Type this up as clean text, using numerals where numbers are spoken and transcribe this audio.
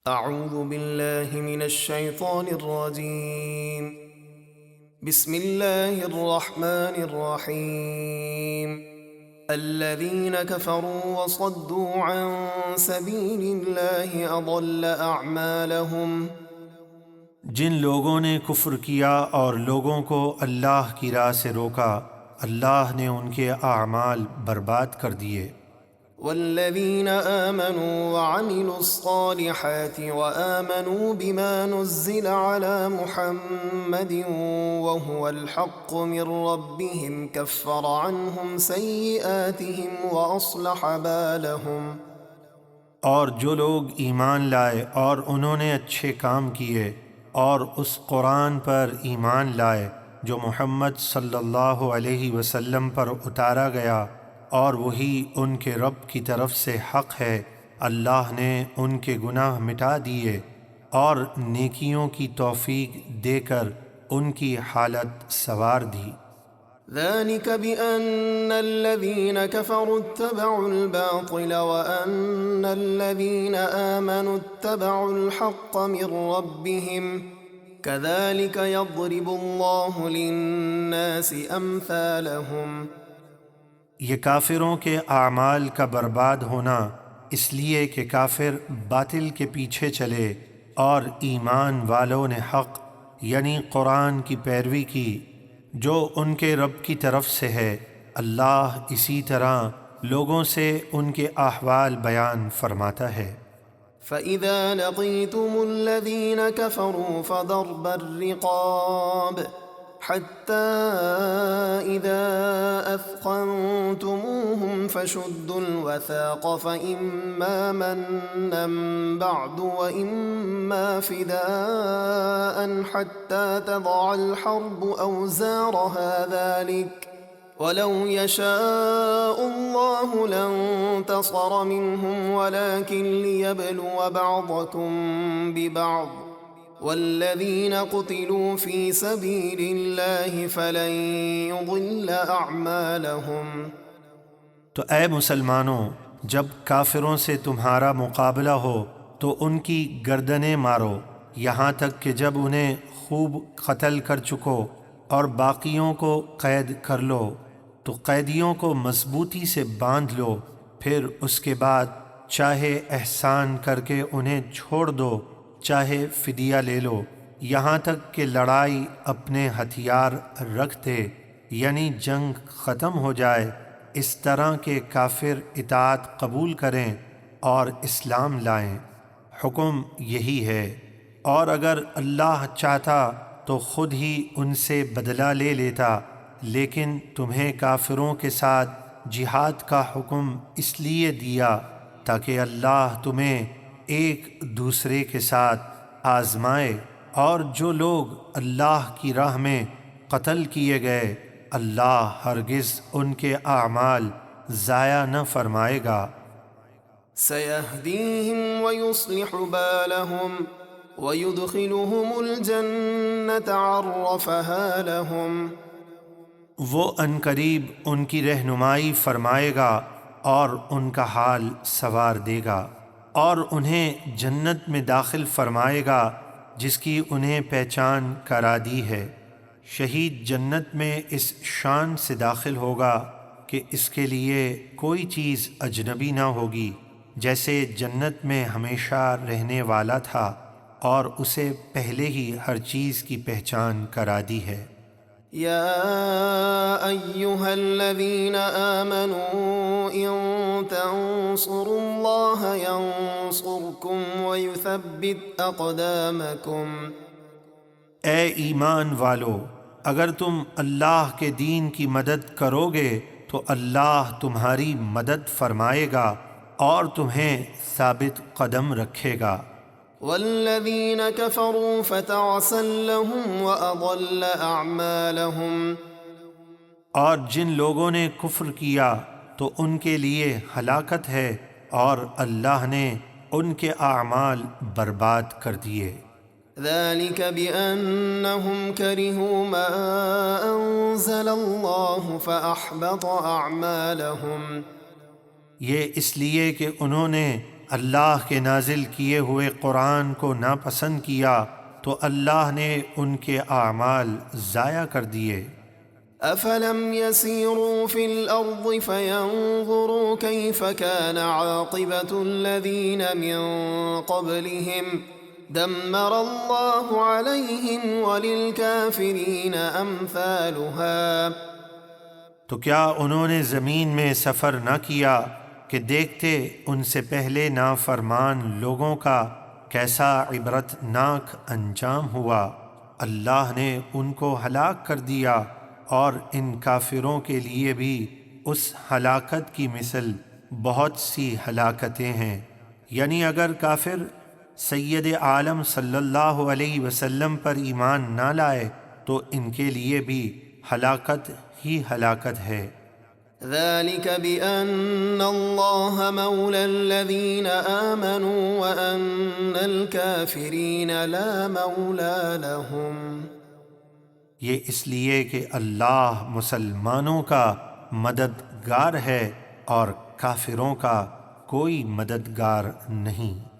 اعوذ باللہ من الشیطان الرجیم بسم اللہ الرحمن الرحیم الذین کفروا وصدوا عن سبیل اللہ اضل اعمالهم جن لوگوں نے کفر کیا اور لوگوں کو اللہ کی راہ سے روکا، اللہ نے ان کے اعمال برباد کر دیے۔ والذین آمنوا وعملوا الصالحات وآمنوا بما نزل على محمد وهو الحق من ربهم كفر عنهم سيئاتهم وأصلح بالهم۔ اور جو لوگ ایمان لائے اور انہوں نے اچھے کام کیے اور اس قرآن پر ایمان لائے جو محمد صلی اللہ علیہ وسلم پر اتارا گیا، اور وہی ان کے رب کی طرف سے حق ہے، اللہ نے ان کے گناہ مٹا دیے اور نیکیوں کی توفیق دے کر ان کی حالت سنوار دی۔ ذلك بأن الذين كفروا اتبعوا الباطل وأن الذين آمنوا اتبعوا الحق من ربهم كذلك يضرب الله للناس أمثالهم۔ یہ کافروں کے اعمال کا برباد ہونا اس لیے کہ کافر باطل کے پیچھے چلے اور ایمان والوں نے حق یعنی قرآن کی پیروی کی جو ان کے رب کی طرف سے ہے، اللہ اسی طرح لوگوں سے ان کے احوال بیان فرماتا ہے۔ فَإِذَا لَقِيتُمُ الَّذِينَ كَفَرُوا فَضَرْبَ الرِّقَابِ حتى إذا أثخنتموهم فشدوا الوثاق فإما منا بعد وإما فداء حتى تضع الحرب أوزارها ذلك ولو يشاء الله لانتصر منهم ولكن ليبلو بعضكم ببعض والذین قتلوا فی سبیل اللہ فلن یضل اعمالهم۔ تو اے مسلمانوں، جب کافروں سے تمہارا مقابلہ ہو تو ان کی گردنیں مارو یہاں تک کہ جب انہیں خوب قتل کر چکو اور باقیوں کو قید کر لو تو قیدیوں کو مضبوطی سے باندھ لو، پھر اس کے بعد چاہے احسان کر کے انہیں چھوڑ دو چاہے فدیہ لے لو، یہاں تک کہ لڑائی اپنے ہتھیار رکھ دے یعنی جنگ ختم ہو جائے، اس طرح کے کافر اطاعت قبول کریں اور اسلام لائیں۔ حکم یہی ہے، اور اگر اللہ چاہتا تو خود ہی ان سے بدلہ لے لیتا، لیکن تمہیں کافروں کے ساتھ جہاد کا حکم اس لیے دیا تاکہ اللہ تمہیں ایک دوسرے کے ساتھ آزمائے، اور جو لوگ اللہ کی راہ میں قتل کیے گئے اللہ ہرگز ان کے اعمال ضائع نہ فرمائے گا۔ سيهديهم ويصلح بالهم ويدخلهم الجنة عرفها لهم۔ وہ عنقریب ان کی رہنمائی فرمائے گا اور ان کا حال سنوار دے گا، اور انہیں جنت میں داخل فرمائے گا جس کی انہیں پہچان کرا دی ہے۔ شہید جنت میں اس شان سے داخل ہوگا کہ اس کے لیے کوئی چیز اجنبی نہ ہوگی، جیسے جنت میں ہمیشہ رہنے والا تھا اور اسے پہلے ہی ہر چیز کی پہچان کرا دی ہے۔ يا أيها الذين آمنوا إن تنصروا الله ينصركم ويثبت أقدامكم۔ اے ایمان والو، اگر تم اللہ کے دین کی مدد کرو گے تو اللہ تمہاری مدد فرمائے گا اور تمہیں ثابت قدم رکھے گا۔ والذین کفروا فتعسا لهم وأضل أعمالهم۔ اور جن لوگوں نے کفر کیا تو ان کے لیے ہلاکت ہے اور اللہ نے ان کے اعمال برباد کر دیے۔ ذلك بأنهم كرهوا ما أنزل الله فأحبط أعمالهم۔ یہ اس لیے کہ انہوں نے اللہ کے نازل کیے ہوئے قرآن کو ناپسند کیا تو اللہ نے ان کے اعمال ضائع کر دیے۔ أفلم يسيروا في الأرض فينظروا كيف كان عاقبة الذين من قبلهم دمر الله عليهم وللكافرين أمثالها۔ تو کیا انہوں نے زمین میں سفر نہ کیا کہ دیکھتے ان سے پہلے نافرمان لوگوں کا کیسا عبرت ناک انجام ہوا؟ اللہ نے ان کو ہلاک کر دیا، اور ان کافروں کے لیے بھی اس ہلاکت کی مثل بہت سی ہلاکتیں ہیں۔ یعنی اگر کافر سید عالم صلی اللہ علیہ وسلم پر ایمان نہ لائے تو ان کے لیے بھی ہلاکت ہی ہلاکت ہے۔ ذلك بأن الله مولى الذين آمنوا وأن الكافرين لا مولى لهم۔ یہ اس لیے کہ اللہ مسلمانوں کا مددگار ہے اور کافروں کا کوئی مددگار نہیں۔